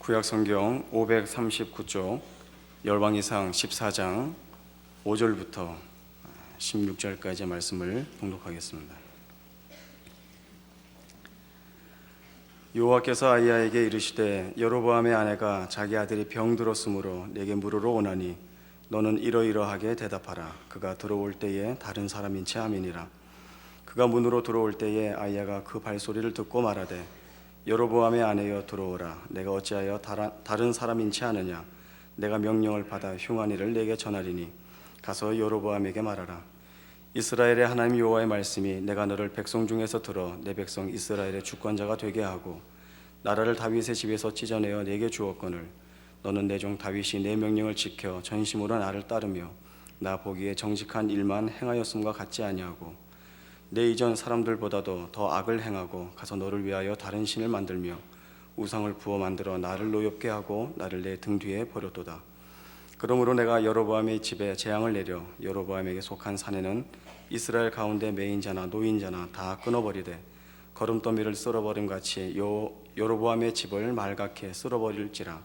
구약성경 539쪽 열왕기상 14장 5절부터 16절까지의 말씀을 봉독하겠습니다. 여호와께서 아히야에게 이르시되 여로보암의 아내가 자기 아들이 병들었으므로 내게 물으러 오나니 너는 이러이러하게 대답하라. 그가 들어올 때에 다른 사람인지 아미니라. 그가 문으로 들어올 때에 아히야가 그 발소리를 듣고 말하되 여로보암의 아내여 들어오라. 내가 어찌하여 다른 사람인지 아느냐. 내가 명령을 받아 흉한 일을 내게 전하리니 가서 여로보암에게 말하라. 이스라엘의 하나님 여호와의 말씀이 내가 너를 백성 중에서 들어 내 백성 이스라엘의 주권자가 되게 하고 나라를 다윗의 집에서 찢어내어 내게 주었거늘 너는 내 종 다윗이 내 명령을 지켜 전심으로 나를 따르며 나 보기에 정직한 일만 행하였음과 같지 아니하고 내 이전 사람들보다도 더 악을 행하고 가서 너를 위하여 다른 신을 만들며 우상을 부어 만들어 나를 노엽게 하고 나를 내 등 뒤에 버렸도다. 그러므로 내가 여로보암의 집에 재앙을 내려 여로보암에게 속한 산에는 이스라엘 가운데 매인자나 노인자나 다 끊어버리되 거름더미를 쓸어버림 같이 여로보암의 집을 말갛게 쓸어버릴지라.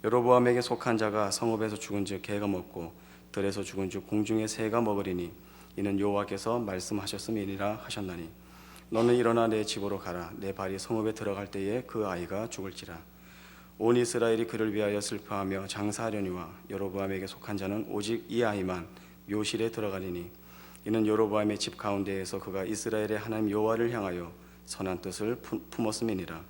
여로보암에게 속한 자가 성읍에서 죽은즉 개가 먹고 들에서 죽은즉 공중의 새가 먹으리니 이는 여호와께서 말씀하셨음이니라 하셨나니 너는 일어나 내 집으로 가라. 내 발이 성읍에 들어갈 때에 그 아이가 죽을지라. 온 이스라엘이 그를 위하여 슬퍼하며 장사하려니와 여로보암에게 속한 자는 오직 이 아이만 묘실에 들어가리니 이는 여로보암의 집 가운데에서 그가 이스라엘의 하나님 여호와를 향하여 선한 뜻을 품었음이니라.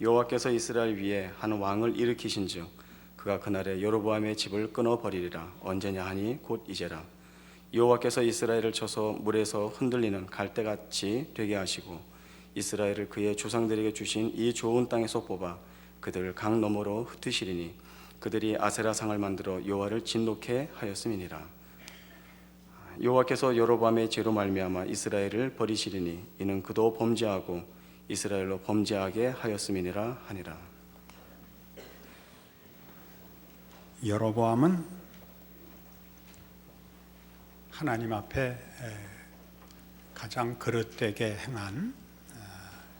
여호와께서 이스라엘 위에 한 왕을 일으키신즉 그가 그날에 여로보암의 집을 끊어버리리라. 언제냐 하니 곧 이제라. 여호와께서 이스라엘을 쳐서 물에서 흔들리는 갈대같이 되게 하시고 이스라엘을 그의 조상들에게 주신 이 좋은 땅에서 뽑아 그들을 강 너머로 흩으시리니 그들이 아세라상을 만들어 여호와를 진노케 하였음이니라. 여호와께서 여로보암의 죄로 말미암아 이스라엘을 버리시리니 이는 그도 범죄하고 이스라엘로 범죄하게 하였음이니라 하니라. 여로보암은 하나님 앞에 가장 그릇되게 행한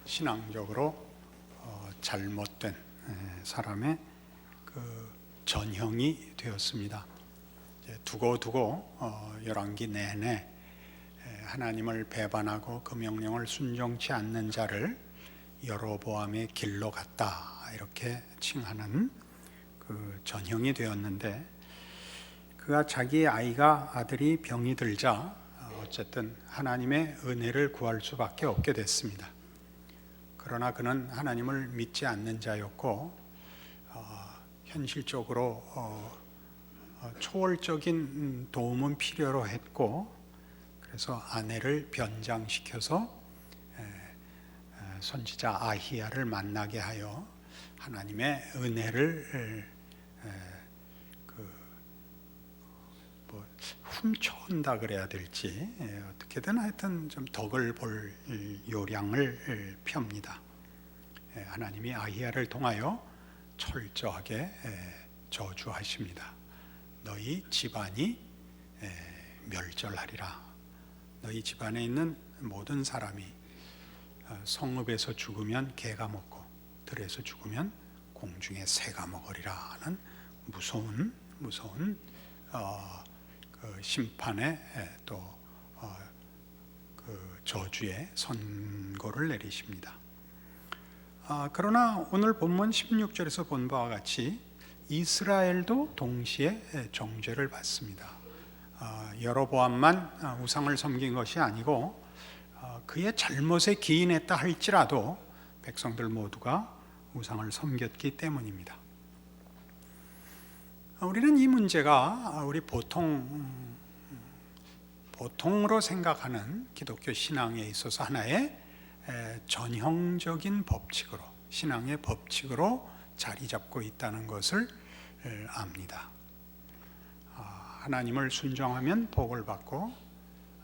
신앙적으로 잘못된 사람의 그 전형이 되었습니다. 두고두고 열왕기 내내 하나님을 배반하고 그 명령을 순종치 않는 자를 여로보암의 길로 갔다 이렇게 칭하는 그 전형이 되었는데 그가 자기 아들이 병이 들자 어쨌든 하나님의 은혜를 구할 수밖에 없게 됐습니다. 그러나 그는 하나님을 믿지 않는 자였고 현실적으로 초월적인 도움은 필요로 했고 그래서 아내를 변장시켜서 선지자 아히야를 만나게 하여 하나님의 은혜를 훔쳐온다 그래야 될지 어떻게든 하여튼 좀 덕을 볼 요량을 펴니다. 하나님이 아히야를 통하여 철저하게 저주하십니다. 너희 집안이 멸절하리라. 너희 집안에 있는 모든 사람이 성읍에서 죽으면 개가 먹고 들에서 죽으면 공중에 새가 먹으리라 하는 무서운 그 심판의 또 그 저주의 선고를 내리십니다. 그러나 오늘 본문 16절에서 본 바와 같이 이스라엘도 동시에 정죄를 받습니다. 여로보암만 우상을 섬긴 것이 아니고 그의 잘못에 기인했다 할지라도 백성들 모두가 우상을 섬겼기 때문입니다. 우리는 이 문제가 우리 보통으로 생각하는 기독교 신앙에 있어서 하나의 전형적인 법칙으로, 신앙의 법칙으로 자리 잡고 있다는 것을 압니다. 하나님을 순종하면 복을 받고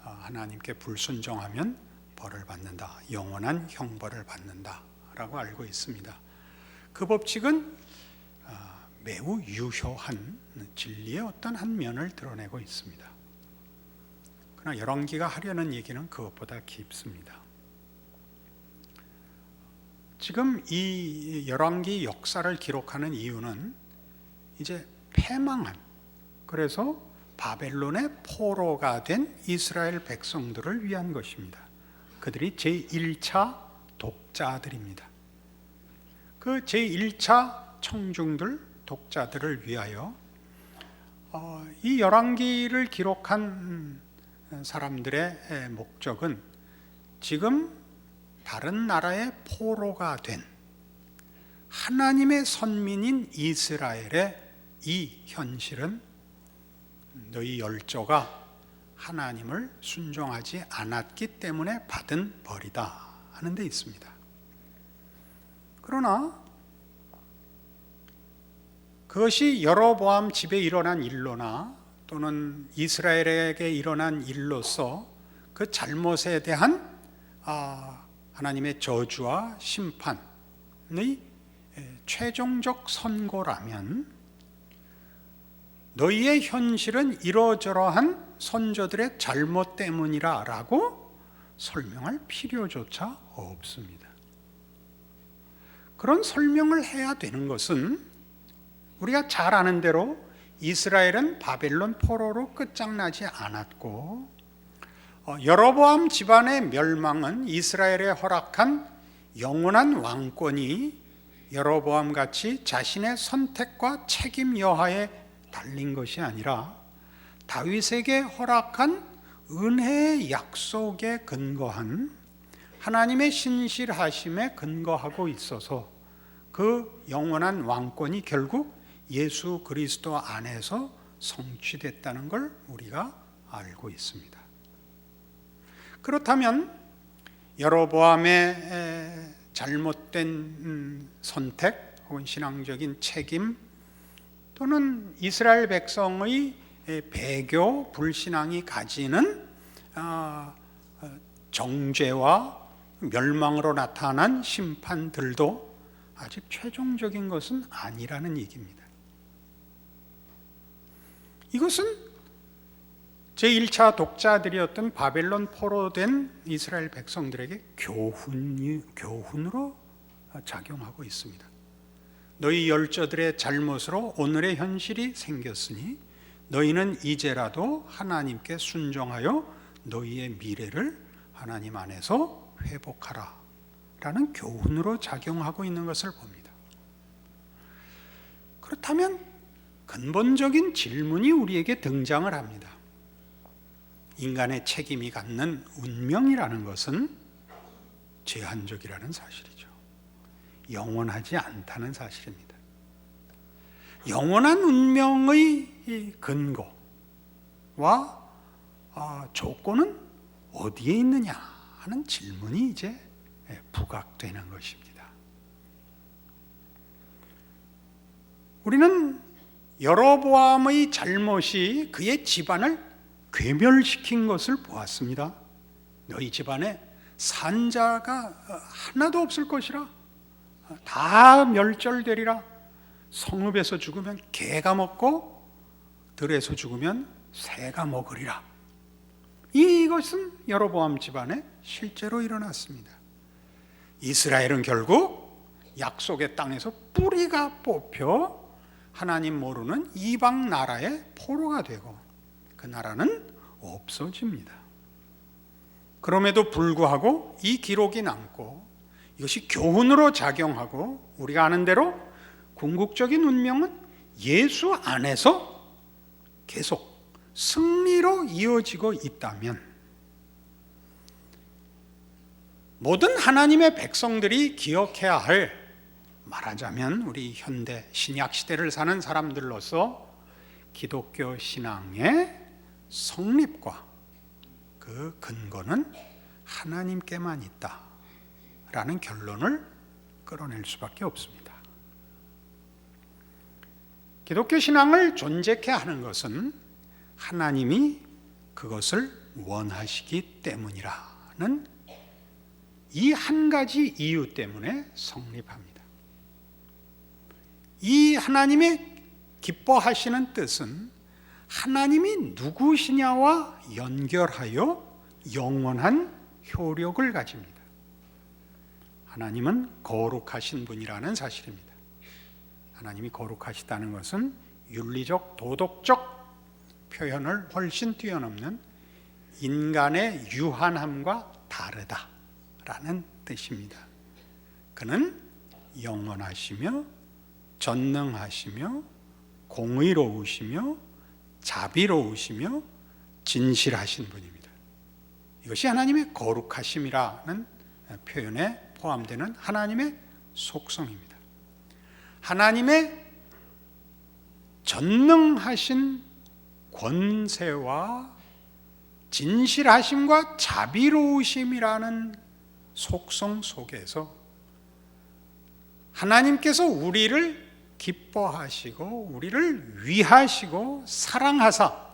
하나님께 불순종하면 벌을 받는다, 영원한 형벌을 받는다라고 알고 있습니다. 그 법칙은 매우 유효한 진리의 어떤 한 면을 드러내고 있습니다. 그러나 열왕기가 하려는 얘기는 그것보다 깊습니다. 지금 이 열왕기 역사를 기록하는 이유는 이제 패망한, 그래서 바벨론의 포로가 된 이스라엘 백성들을 위한 것입니다. 그들이 제1차 독자들입니다. 그 제1차 청중들, 독자들을 위하여 이 열왕기를 기록한 사람들의 목적은 지금 다른 나라의 포로가 된 하나님의 선민인 이스라엘의 이 현실은 너희 열조가 하나님을 순종하지 않았기 때문에 받은 벌이다 하는 데 있습니다. 그러나 그것이 여로보암 집에 일어난 일로나 또는 이스라엘에게 일어난 일로서 그 잘못에 대한 하나님의 저주와 심판의 최종적 선고라면 너희의 현실은 이러저러한 선조들의 잘못 때문이라 라고 설명할 필요조차 없습니다. 그런 설명을 해야 되는 것은 우리가 잘 아는 대로 이스라엘은 바벨론 포로로 끝장나지 않았고 여로보암 집안의 멸망은 이스라엘에 허락한 영원한 왕권이 여로보암 같이 자신의 선택과 책임 여하에 달린 것이 아니라 다윗에게 허락한 은혜의 약속에 근거한 하나님의 신실하심에 근거하고 있어서 그 영원한 왕권이 결국 예수 그리스도 안에서 성취됐다는 걸 우리가 알고 있습니다. 그렇다면 여로보암의 잘못된 선택 혹은 신앙적인 책임 또는 이스라엘 백성의 배교 불신앙이 가지는 정죄와 멸망으로 나타난 심판들도 아직 최종적인 것은 아니라는 얘기입니다. 이것은 제1차 독자들이었던 바벨론 포로된 이스라엘 백성들에게 교훈으로 작용하고 있습니다. 너희 열조들의 잘못으로 오늘의 현실이 생겼으니 너희는 이제라도 하나님께 순종하여 너희의 미래를 하나님 안에서 회복하라 라는 교훈으로 작용하고 있는 것을 봅니다. 그렇다면 근본적인 질문이 우리에게 등장을 합니다. 인간의 책임이 갖는 운명이라는 것은 제한적이라는 사실이죠. 영원하지 않다는 사실입니다. 영원한 운명의 근거와 조건은 어디에 있느냐 하는 질문이 이제 부각되는 것입니다. 우리는 여로보암의 잘못이 그의 집안을 괴멸시킨 것을 보았습니다. 너희 집안에 산자가 하나도 없을 것이라, 다 멸절되리라. 성읍에서 죽으면 개가 먹고 들에서 죽으면 새가 먹으리라. 이것은 여로보암 집안에 실제로 일어났습니다. 이스라엘은 결국 약속의 땅에서 뿌리가 뽑혀 하나님 모르는 이방 나라의 포로가 되고 그 나라는 없어집니다. 그럼에도 불구하고 이 기록이 남고 이것이 교훈으로 작용하고 우리가 아는 대로 궁극적인 운명은 예수 안에서 계속 승리로 이어지고 있다면 모든 하나님의 백성들이 기억해야 할, 말하자면 우리 현대 신약 시대를 사는 사람들로서 기독교 신앙의 성립과 그 근거는 하나님께만 있다라는 결론을 끌어낼 수밖에 없습니다. 기독교 신앙을 존재케 하는 것은 하나님이 그것을 원하시기 때문이라는 이 한 가지 이유 때문에 성립합니다. 이 하나님의 기뻐하시는 뜻은 하나님이 누구시냐와 연결하여 영원한 효력을 가집니다. 하나님은 거룩하신 분이라는 사실입니다. 하나님이 거룩하시다는 것은 윤리적, 도덕적 표현을 훨씬 뛰어넘는 인간의 유한함과 다르다라는 뜻입니다. 그는 영원하시며 전능하시며 공의로우시며 자비로우시며 진실하신 분입니다. 이것이 하나님의 거룩하심이라는 표현에 포함되는 하나님의 속성입니다. 하나님의 전능하신 권세와 진실하심과 자비로우심이라는 속성 속에서 하나님께서 우리를 기뻐하시고 우리를 위하시고 사랑하사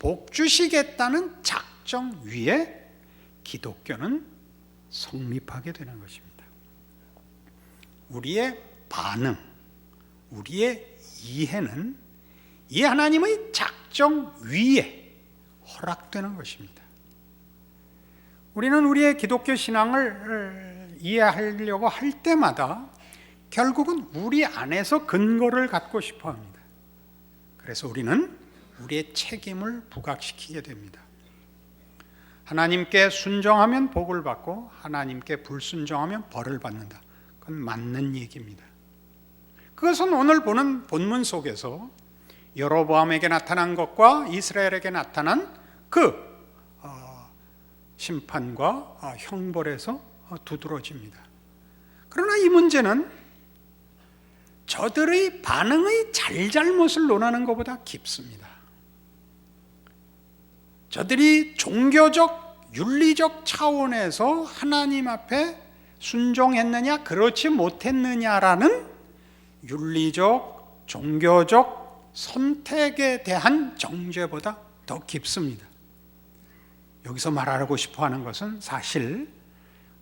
복 주시겠다는 작정 위에 기독교는 성립하게 되는 것입니다. 우리의 반응, 우리의 이해는 이 하나님의 작정 위에 허락되는 것입니다. 우리는 우리의 기독교 신앙을 이해하려고 할 때마다 결국은 우리 안에서 근거를 갖고 싶어 합니다. 그래서 우리는 우리의 책임을 부각시키게 됩니다. 하나님께 순종하면 복을 받고 하나님께 불순종하면 벌을 받는다. 그건 맞는 얘기입니다. 그것은 오늘 보는 본문 속에서 여로보암에게 나타난 것과 이스라엘에게 나타난 그 심판과 형벌에서 두드러집니다. 그러나 이 문제는 저들의 반응의 잘잘못을 논하는 것보다 깊습니다. 저들이 종교적, 윤리적 차원에서 하나님 앞에 순종했느냐, 그렇지 못했느냐라는 윤리적, 종교적 선택에 대한 정죄보다 더 깊습니다. 여기서 말하고 싶어 하는 것은 사실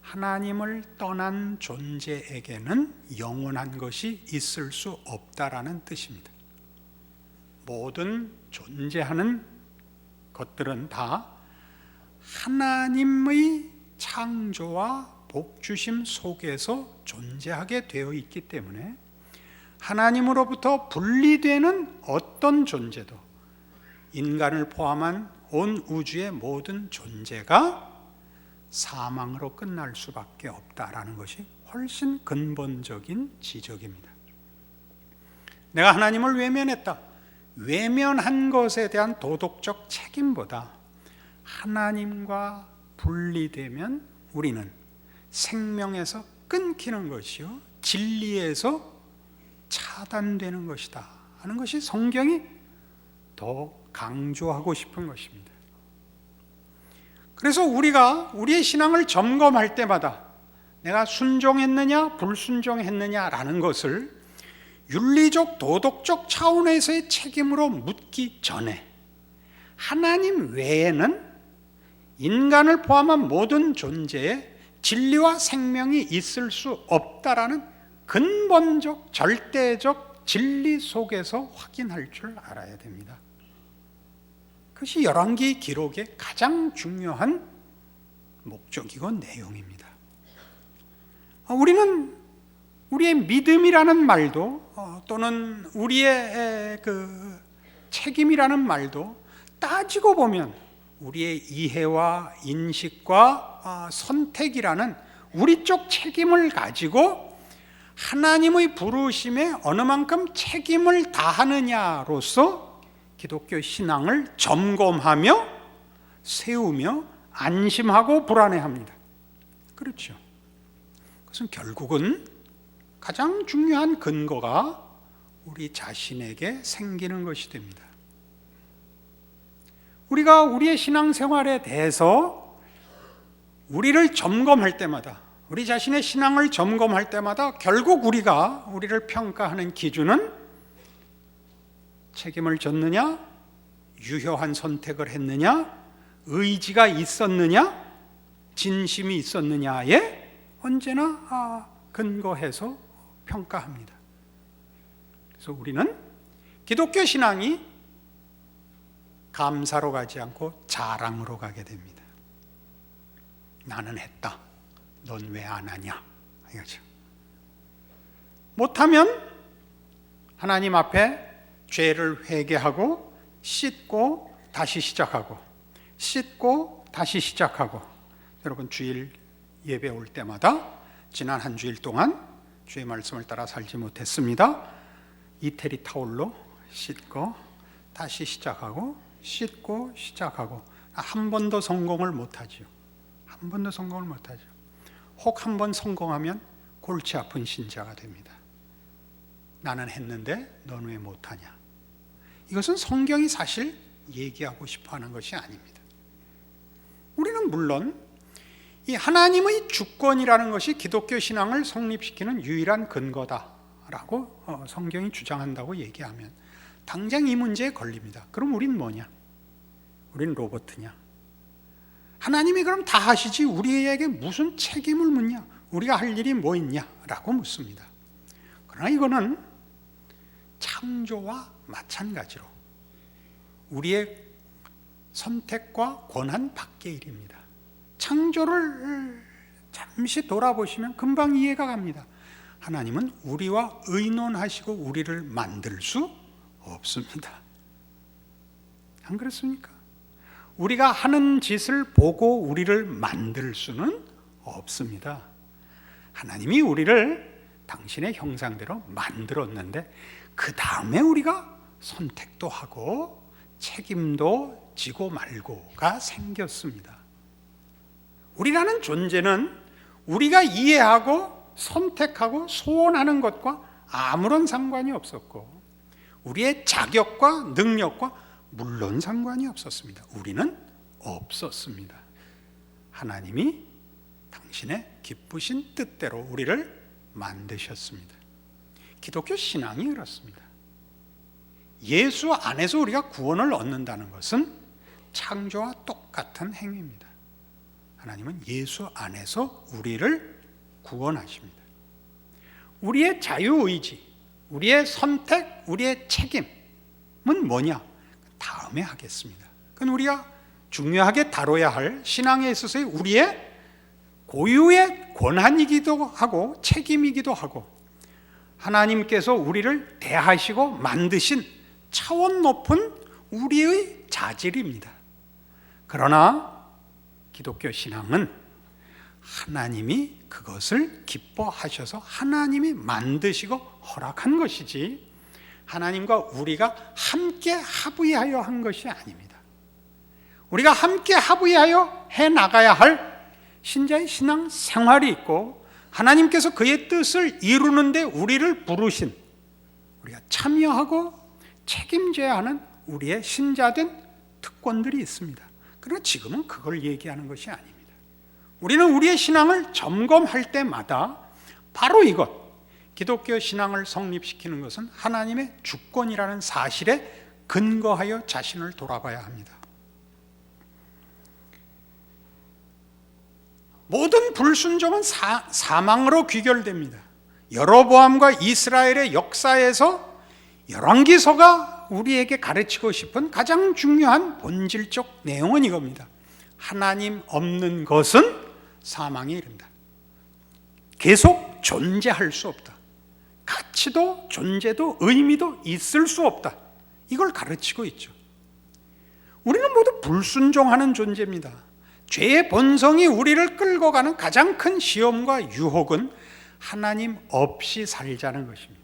하나님을 떠난 존재에게는 영원한 것이 있을 수 없다라는 뜻입니다. 모든 존재하는 것들은 다 하나님의 창조와 복주심 속에서 존재하게 되어 있기 때문에 하나님으로부터 분리되는 어떤 존재도 인간을 포함한 온 우주의 모든 존재가 사망으로 끝날 수밖에 없다라는 것이 훨씬 근본적인 지적입니다. 내가 하나님을 외면했다. 외면한 것에 대한 도덕적 책임보다 하나님과 분리되면 우리는 생명에서 끊기는 것이요, 진리에서 차단되는 것이다 하는 것이 성경이 더 강조하고 싶은 것입니다. 그래서 우리가 우리의 신앙을 점검할 때마다 내가 순종했느냐 불순종했느냐라는 것을 윤리적 도덕적 차원에서의 책임으로 묻기 전에 하나님 외에는 인간을 포함한 모든 존재에 진리와 생명이 있을 수 없다라는 근본적 절대적 진리 속에서 확인할 줄 알아야 됩니다. 그것이 열왕기 기록의 가장 중요한 목적이고 내용입니다. 우리는 우리의 믿음이라는 말도 또는 우리의 그 책임이라는 말도 따지고 보면 우리의 이해와 인식과 선택이라는 우리 쪽 책임을 가지고 하나님의 부르심에 어느 만큼 책임을 다하느냐로서 기독교 신앙을 점검하며 세우며 안심하고 불안해합니다. 그렇죠. 그것은 결국은 가장 중요한 근거가 우리 자신에게 생기는 것이 됩니다. 우리가 우리의 신앙생활에 대해서 우리를 점검할 때마다, 우리 자신의 신앙을 점검할 때마다 결국 우리가 우리를 평가하는 기준은 책임을 졌느냐, 유효한 선택을 했느냐, 의지가 있었느냐, 진심이 있었느냐에 언제나 근거해서 평가합니다. 그래서 우리는 기독교 신앙이 감사로 가지 않고 자랑으로 가게 됩니다. 나는 했다. 넌 왜 안 하냐? 이거죠. 못하면 하나님 앞에 죄를 회개하고 씻고 다시 시작하고, 씻고 다시 시작하고. 여러분, 주일 예배 올 때마다 지난 한 주일 동안 주의 말씀을 따라 살지 못했습니다. 이태리 타올로 씻고 다시 시작하고, 씻고 시작하고. 한 번도 성공을 못하죠. 한 번도 성공을 못하죠. 혹 한 번 성공하면 골치 아픈 신자가 됩니다. 나는 했는데 넌 왜 못하냐? 이것은 성경이 사실 얘기하고 싶어하는 것이 아닙니다. 우리는 물론 이 하나님의 주권이라는 것이 기독교 신앙을 성립시키는 유일한 근거다라고 성경이 주장한다고 얘기하면 당장 이 문제에 걸립니다. 그럼 우린 뭐냐? 우린 로봇이냐? 하나님이 그럼 다 하시지 우리에게 무슨 책임을 묻냐? 우리가 할 일이 뭐 있냐라고 묻습니다. 그러나 이거는 창조와 마찬가지로 우리의 선택과 권한 밖의 일입니다. 창조를 잠시 돌아보시면 금방 이해가 갑니다. 하나님은 우리와 의논하시고 우리를 만들 수 없습니다. 안 그렇습니까? 우리가 하는 짓을 보고 우리를 만들 수는 없습니다. 하나님이 우리를 당신의 형상대로 만들었는데 그 다음에 우리가 선택도 하고 책임도 지고 말고가 생겼습니다. 우리라는 존재는 우리가 이해하고 선택하고 소원하는 것과 아무런 상관이 없었고 우리의 자격과 능력과 물론 상관이 없었습니다. 우리는 없었습니다. 하나님이 당신의 기쁘신 뜻대로 우리를 만드셨습니다. 기독교 신앙이 그렇습니다. 예수 안에서 우리가 구원을 얻는다는 것은 창조와 똑같은 행위입니다. 하나님은 예수 안에서 우리를 구원하십니다. 우리의 자유의지, 우리의 선택, 우리의 책임은 뭐냐? 다음에 하겠습니다. 그건 우리가 중요하게 다뤄야 할 신앙에 있어서의 우리의 고유의 권한이기도 하고 책임이기도 하고 하나님께서 우리를 대하시고 만드신 차원 높은 우리의 자질입니다. 그러나 기독교 신앙은 하나님이 그것을 기뻐하셔서 하나님이 만드시고 허락한 것이지 하나님과 우리가 함께 합의하여 한 것이 아닙니다. 우리가 함께 합의하여 해나가야 할 신자의 신앙 생활이 있고 하나님께서 그의 뜻을 이루는데 우리를 부르신 우리가 참여하고 책임져야 하는 우리의 신자된 특권들이 있습니다. 그러나 지금은 그걸 얘기하는 것이 아닙니다. 우리는 우리의 신앙을 점검할 때마다 바로 이것, 기독교 신앙을 성립시키는 것은 하나님의 주권이라는 사실에 근거하여 자신을 돌아봐야 합니다. 모든 불순종은 사망으로 귀결됩니다. 여로보암과 이스라엘의 역사에서 열왕기서가 우리에게 가르치고 싶은 가장 중요한 본질적 내용은 이겁니다. 하나님 없는 것은 사망에 이른다. 계속 존재할 수 없다. 가치도 존재도 의미도 있을 수 없다. 이걸 가르치고 있죠. 우리는 모두 불순종하는 존재입니다. 죄의 본성이 우리를 끌고 가는 가장 큰 시험과 유혹은 하나님 없이 살자는 것입니다.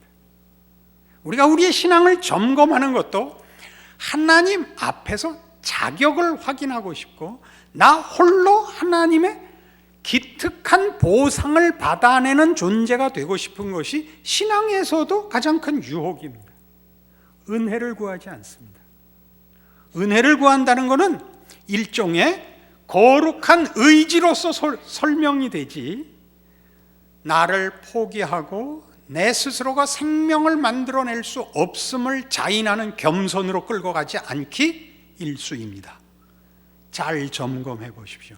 우리가 우리의 신앙을 점검하는 것도 하나님 앞에서 자격을 확인하고 싶고 나 홀로 하나님의 기특한 보상을 받아내는 존재가 되고 싶은 것이 신앙에서도 가장 큰 유혹입니다. 은혜를 구하지 않습니다. 은혜를 구한다는 것은 일종의 거룩한 의지로서 설명이 되지 나를 포기하고 내 스스로가 생명을 만들어낼 수 없음을 자인하는 겸손으로 끌고 가지 않기 일수입니다. 잘 점검해 보십시오.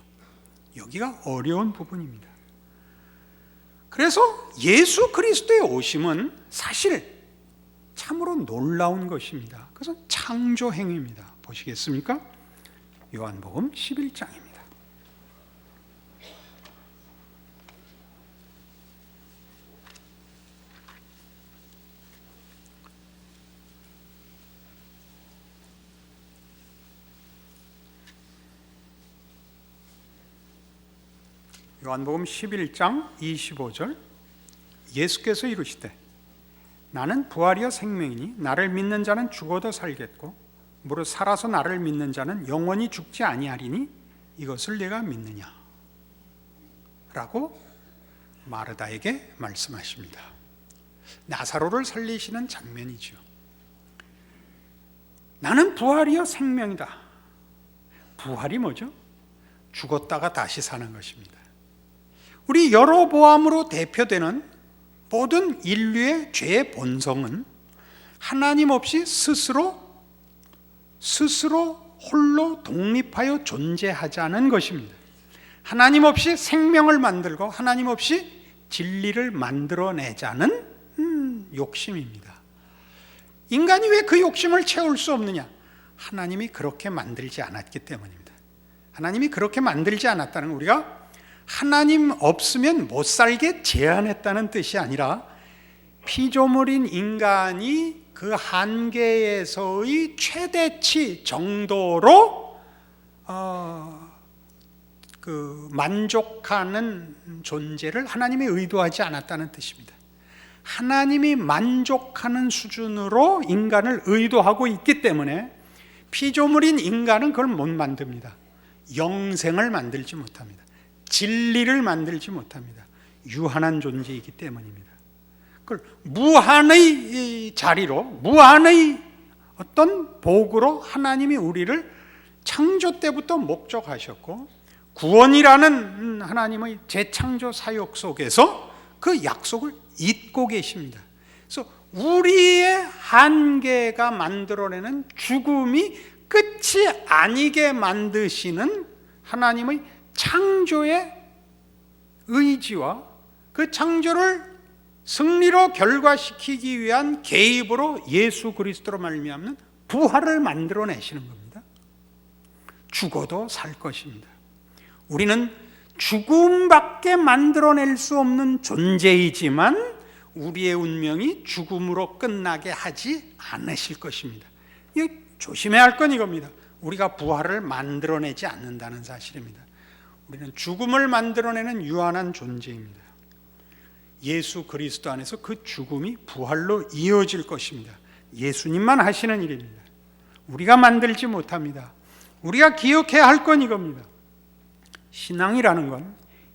여기가 어려운 부분입니다. 그래서 예수 그리스도의 오심은 사실 참으로 놀라운 것입니다. 그것은 창조 행위입니다. 보시겠습니까? 요한복음 11장입니다. 요한복음 11장 25절 예수께서 이르시되 나는 부활이요 생명이니 나를 믿는 자는 죽어도 살겠고 무릇 살아서 나를 믿는 자는 영원히 죽지 아니하리니 이것을 내가 믿느냐 라고 마르다에게 말씀하십니다. 나사로를 살리시는 장면이죠. 나는 부활이요 생명이다. 부활이 뭐죠? 죽었다가 다시 사는 것입니다. 우리 여로보암으로 대표되는 모든 인류의 죄의 본성은 하나님 없이 스스로 홀로 독립하여 존재하자는 것입니다. 하나님 없이 생명을 만들고 하나님 없이 진리를 만들어내자는 욕심입니다. 인간이 왜 그 욕심을 채울 수 없느냐? 하나님이 그렇게 만들지 않았기 때문입니다. 하나님이 그렇게 만들지 않았다는 건 우리가 하나님 없으면 못 살게 제한했다는 뜻이 아니라 피조물인 인간이 그 한계에서의 최대치 정도로 만족하는 존재를 하나님이 의도하지 않았다는 뜻입니다. 하나님이 만족하는 수준으로 인간을 의도하고 있기 때문에 피조물인 인간은 그걸 못 만듭니다. 영생을 만들지 못합니다. 진리를 만들지 못합니다. 유한한 존재이기 때문입니다. 그걸 무한의 자리로, 무한의 어떤 복으로 하나님이 우리를 창조 때부터 목적하셨고 구원이라는 하나님의 재창조 사역 속에서 그 약속을 잇고 계십니다. 그래서 우리의 한계가 만들어내는 죽음이 끝이 아니게 만드시는 하나님의 창조의 의지와 그 창조를 승리로 결과시키기 위한 개입으로 예수 그리스도로 말미암는 부활을 만들어내시는 겁니다. 죽어도 살 것입니다. 우리는 죽음밖에 만들어낼 수 없는 존재이지만 우리의 운명이 죽음으로 끝나게 하지 않으실 것입니다. 이거 조심해야 할 건 이겁니다. 우리가 부활을 만들어내지 않는다는 사실입니다. 우리는 죽음을 만들어내는 유한한 존재입니다. 예수 그리스도 안에서 그 죽음이 부활로 이어질 것입니다. 예수님만 하시는 일입니다. 우리가 만들지 못합니다. 우리가 기억해야 할 건 이겁니다. 신앙이라는 건,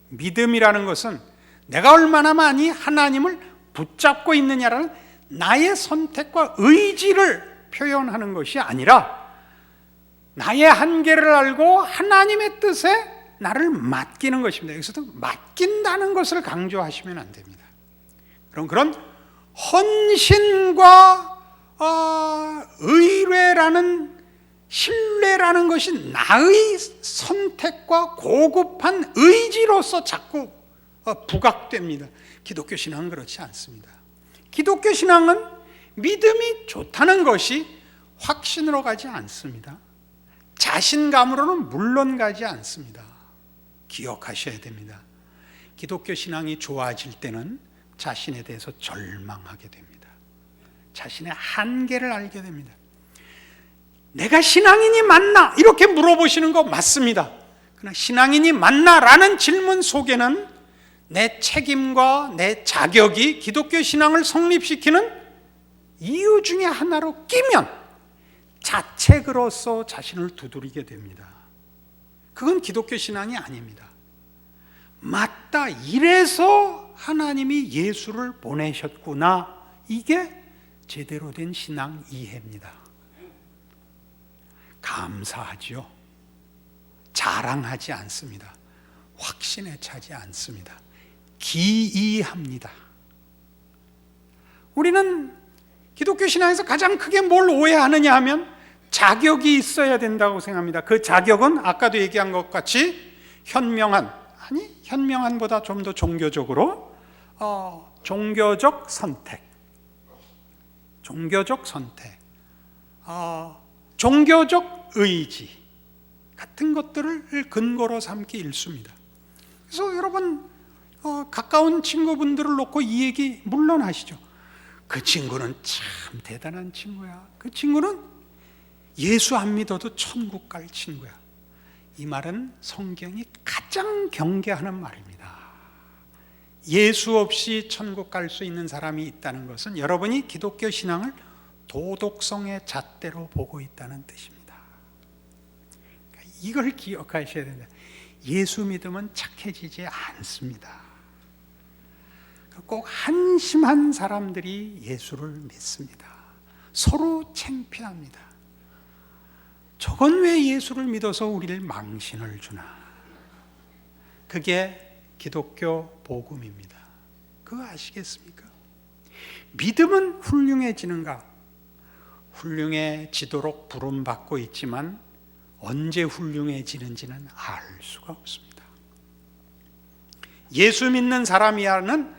믿음이라는 것은 내가 얼마나 많이 하나님을 붙잡고 있느냐라는 나의 선택과 의지를 표현하는 것이 아니라 나의 한계를 알고 하나님의 뜻에 나를 맡기는 것입니다. 여기서도 맡긴다는 것을 강조하시면 안 됩니다. 그런 헌신과 의뢰라는 신뢰라는 것이 나의 선택과 고급한 의지로서 자꾸 부각됩니다. 기독교 신앙은 그렇지 않습니다. 기독교 신앙은 믿음이 좋다는 것이 확신으로 가지 않습니다. 자신감으로는 물론 가지 않습니다. 기억하셔야 됩니다. 기독교 신앙이 좋아질 때는 자신에 대해서 절망하게 됩니다. 자신의 한계를 알게 됩니다. 내가 신앙인이 맞나? 이렇게 물어보시는 거 맞습니다. 그러나 신앙인이 맞나? 라는 질문 속에는 내 책임과 내 자격이 기독교 신앙을 성립시키는 이유 중에 하나로 끼면 자책으로서 자신을 두드리게 됩니다. 그건 기독교 신앙이 아닙니다. 맞다, 이래서 하나님이 예수를 보내셨구나. 이게 제대로 된 신앙 이해입니다. 감사하죠. 자랑하지 않습니다. 확신에 차지 않습니다. 기이합니다. 우리는 기독교 신앙에서 가장 크게 뭘 오해하느냐 하면 자격이 있어야 된다고 생각합니다. 그 자격은 아까도 얘기한 것 같이 현명한보다 좀 더 종교적으로 종교적 선택, 종교적 의지 같은 것들을 근거로 삼기 일쑤입니다. 그래서 여러분 가까운 친구분들을 놓고 이 얘기 물론 하시죠. 그 친구는 참 대단한 친구야. 그 친구는 예수 안 믿어도 천국 갈 친구야. 이 말은 성경이 가장 경계하는 말입니다. 예수 없이 천국 갈 수 있는 사람이 있다는 것은 여러분이 기독교 신앙을 도덕성의 잣대로 보고 있다는 뜻입니다. 그러니까 이걸 기억하셔야 된다. 예수 믿으면 착해지지 않습니다. 꼭 한심한 사람들이 예수를 믿습니다. 서로 창피합니다. 저건 왜 예수를 믿어서 우리를 망신을 주나? 그게 기독교 복음입니다. 그거 아시겠습니까? 믿음은 훌륭해지는가? 훌륭해지도록 부름받고 있지만 언제 훌륭해지는지는 알 수가 없습니다. 예수 믿는 사람이야는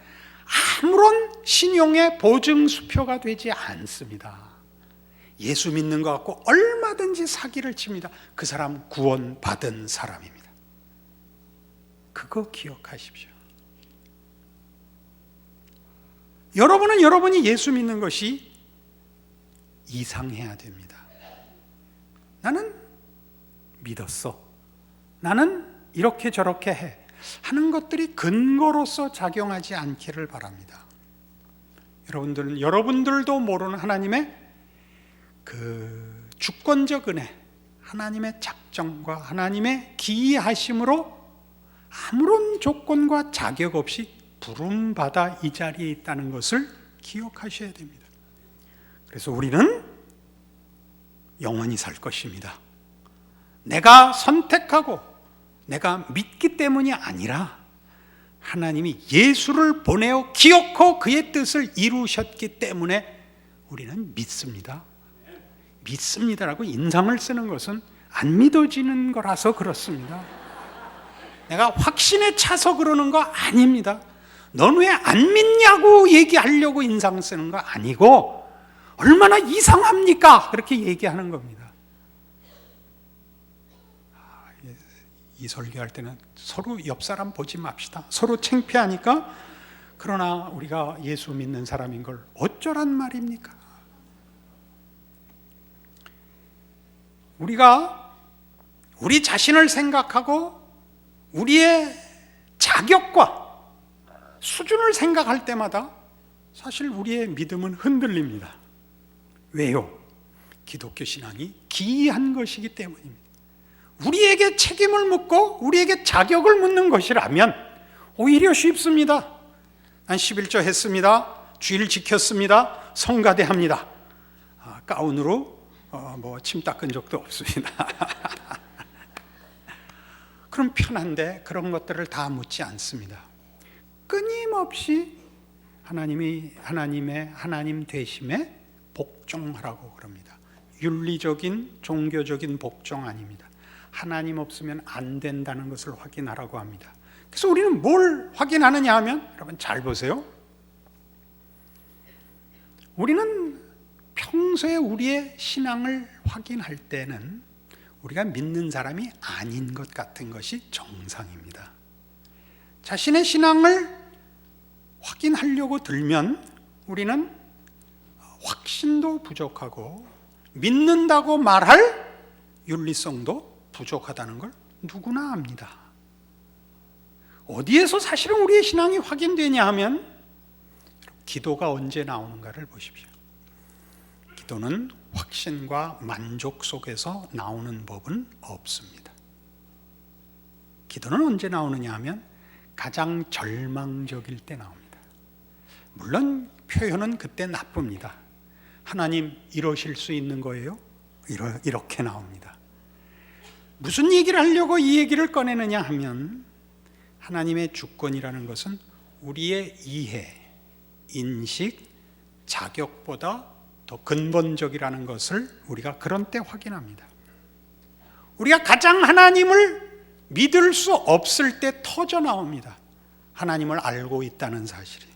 아무런 신용의 보증수표가 되지 않습니다. 예수 믿는 것 같고 얼마든지 사기를 칩니다. 그 사람 구원받은 사람입니다. 그거 기억하십시오. 여러분은 여러분이 예수 믿는 것이 이상해야 됩니다. 나는 믿었어. 나는 이렇게 저렇게 해. 하는 것들이 근거로서 작용하지 않기를 바랍니다. 여러분들도 모르는 하나님의 그 주권적 은혜, 하나님의 작정과 하나님의 기이하심으로 아무런 조건과 자격 없이 부름받아 이 자리에 있다는 것을 기억하셔야 됩니다. 그래서 우리는 영원히 살 것입니다. 내가 선택하고 내가 믿기 때문이 아니라 하나님이 예수를 보내어 기어코 그의 뜻을 이루셨기 때문에 우리는 믿습니다. 믿습니다라고 인상을 쓰는 것은 안 믿어지는 거라서 그렇습니다. 내가 확신에 차서 그러는 거 아닙니다. 넌 왜 안 믿냐고 얘기하려고 인상 쓰는 거 아니고 얼마나 이상합니까? 그렇게 얘기하는 겁니다. 이 설교할 때는 서로 옆 사람 보지 맙시다. 서로 창피하니까. 그러나 우리가 예수 믿는 사람인 걸 어쩌란 말입니까? 우리가 우리 자신을 생각하고 우리의 자격과 수준을 생각할 때마다 사실 우리의 믿음은 흔들립니다. 왜요? 기독교 신앙이 기이한 것이기 때문입니다. 우리에게 책임을 묻고 우리에게 자격을 묻는 것이라면 오히려 쉽습니다. 난 11조 했습니다. 주일 지켰습니다. 성가대합니다. 가운으로 침 닦은 적도 없습니다. 그럼 편한데 그런 것들을 다 묻지 않습니다. 끊임없이 하나님의 하나님 되심에 복종하라고 그럽니다. 윤리적인 종교적인 복종 아닙니다. 하나님 없으면 안 된다는 것을 확인하라고 합니다. 그래서 우리는 뭘 확인하느냐 하면 여러분 잘 보세요. 우리는 평소에 우리의 신앙을 확인할 때는 우리가 믿는 사람이 아닌 것 같은 것이 정상입니다. 자신의 신앙을 확인하려고 들면 우리는 확신도 부족하고 믿는다고 말할 윤리성도 부족하다는 걸 누구나 압니다. 어디에서 사실은 우리의 신앙이 확인되냐 하면 기도가 언제 나오는가를 보십시오. 기도는 확신과 만족 속에서 나오는 법은 없습니다. 기도는 언제 나오느냐 하면 가장 절망적일 때 나옵니다. 물론 표현은 그때 나쁩니다. 하나님 이러실 수 있는 거예요? 이렇게 나옵니다. 무슨 얘기를 하려고 이 얘기를 꺼내느냐 하면 하나님의 주권이라는 것은 우리의 이해, 인식, 자격보다 더 근본적이라는 것을 우리가 그런 때 확인합니다. 우리가 가장 하나님을 믿을 수 없을 때 터져 나옵니다. 하나님을 알고 있다는 사실이.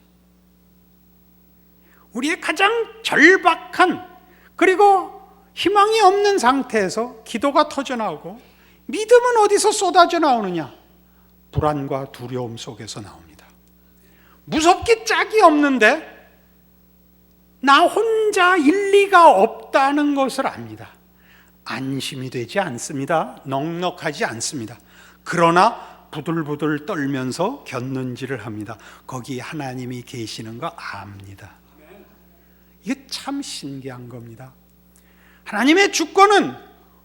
우리의 가장 절박한 그리고 희망이 없는 상태에서 기도가 터져 나오고 믿음은 어디서 쏟아져 나오느냐? 불안과 두려움 속에서 나옵니다. 무섭기 짝이 없는데 나 혼자 일리가 없다는 것을 압니다. 안심이 되지 않습니다. 넉넉하지 않습니다. 그러나 막 부들부들 떨면서 겼는지를 합니다. 거기 하나님이 계시는 거 압니다. 이게 참 신기한 겁니다. 하나님의 주권은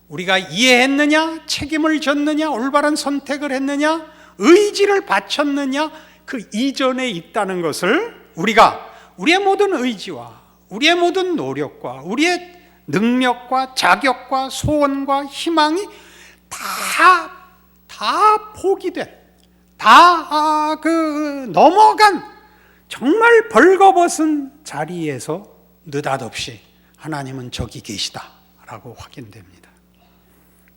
우리가 이해했느냐, 책임을 졌느냐, 올바른 선택을 했느냐, 의지를 바쳤느냐, 그 이전에 있다는 것을 우리가 우리의 모든 의지와 우리의 모든 노력과 우리의 능력과 자격과 소원과 희망이 다 포기된, 넘어간 정말 벌거벗은 자리에서 느닷없이 하나님은 저기 계시다라고 확인됩니다.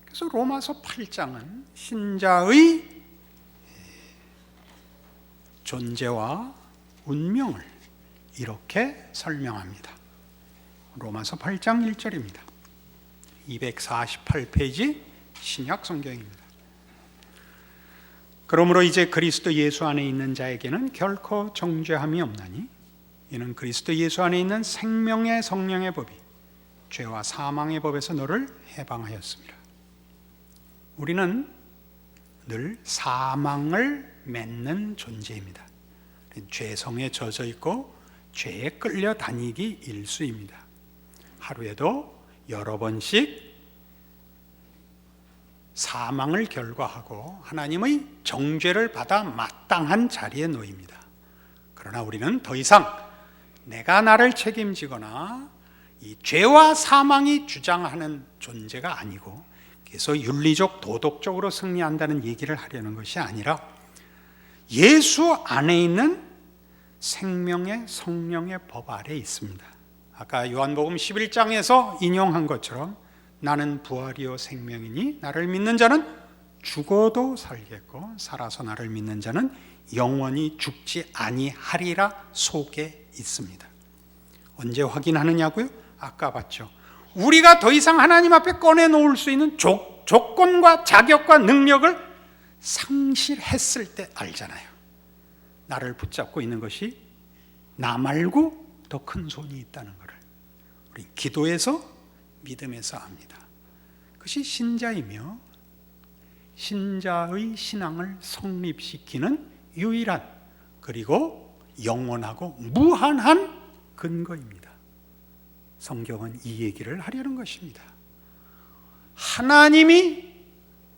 그래서 로마서 8장은 신자의 존재와 운명을 이렇게 설명합니다. 로마서 8장 1절입니다. 248페이지 신약 성경입니다. 그러므로 이제 그리스도 예수 안에 있는 자에게는 결코 정죄함이 없나니 이는 그리스도 예수 안에 있는 생명의 성령의 법이 죄와 사망의 법에서 너를 해방하였습니다. 우리는 늘 사망을 맺는 존재입니다. 죄성에 젖어 있고 죄에 끌려다니기 일쑤입니다. 하루에도 여러 번씩 사망을 결과하고 하나님의 정죄를 받아 마땅한 자리에 놓입니다. 그러나 우리는 더 이상 내가 나를 책임지거나 이 죄와 사망이 주장하는 존재가 아니고, 그래서 윤리적 도덕적으로 승리한다는 얘기를 하려는 것이 아니라 예수 안에 있는 생명의 성령의 법 아래 있습니다. 아까 요한복음 11장에서 인용한 것처럼 나는 부활이요 생명이니 나를 믿는 자는 죽어도 살겠고 살아서 나를 믿는 자는 영원히 죽지 아니하리라 속에 있습니다. 언제 확인하느냐고요? 아까 봤죠. 우리가 더 이상 하나님 앞에 꺼내놓을 수 있는 조건과 자격과 능력을 상실했을 때 알잖아요. 나를 붙잡고 있는 것이 나 말고 더 큰 손이 있다는 것을 우리 기도에서 믿음에서 압니다. 그것이 신자이며 신자의 신앙을 성립시키는 유일한 그리고 영원하고 무한한 근거입니다. 성경은 이 얘기를 하려는 것입니다. 하나님이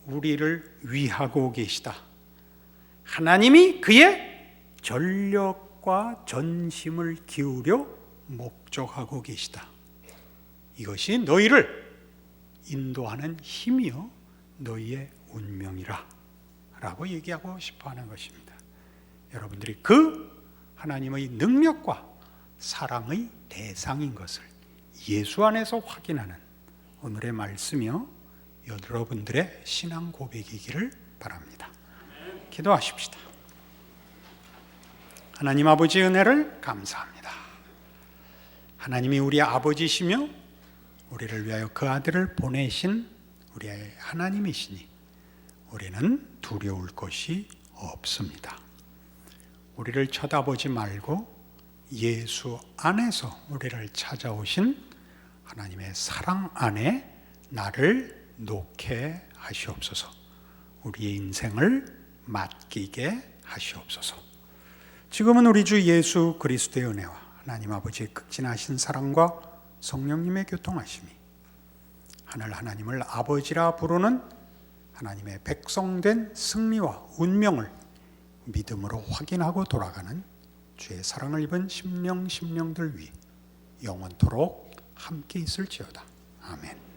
우리를 위하고 계시다. 하나님이 그의 전력과 전심을 기울여 목적하고 계시다. 이것이 너희를 인도하는 힘이요 너희의 운명이라 라고 얘기하고 싶어하는 것입니다. 여러분들이 그 하나님의 능력과 사랑의 대상인 것을 예수 안에서 확인하는 오늘의 말씀이요 여러분들의 신앙 고백이기를 바랍니다. 기도하십시다. 하나님 아버지 은혜를 감사합니다. 하나님이 우리 아버지시며 우리를 위하여 그 아들을 보내신 우리의 하나님이시니 우리는 두려울 것이 없습니다. 우리를 쳐다보지 말고 예수 안에서 우리를 찾아오신 하나님의 사랑 안에 나를 놓게 하시옵소서. 우리의 인생을 맡기게 하시옵소서. 지금은 우리 주 예수 그리스도의 은혜와 하나님 아버지의 극진하신 사랑과 성령님의 교통하심이 하늘 하나님을 아버지라 부르는 하나님의 백성된 승리와 운명을 믿음으로 확인하고 돌아가는 주의 사랑을 입은 심령들 위 영원토록 함께 있을지어다. 아멘.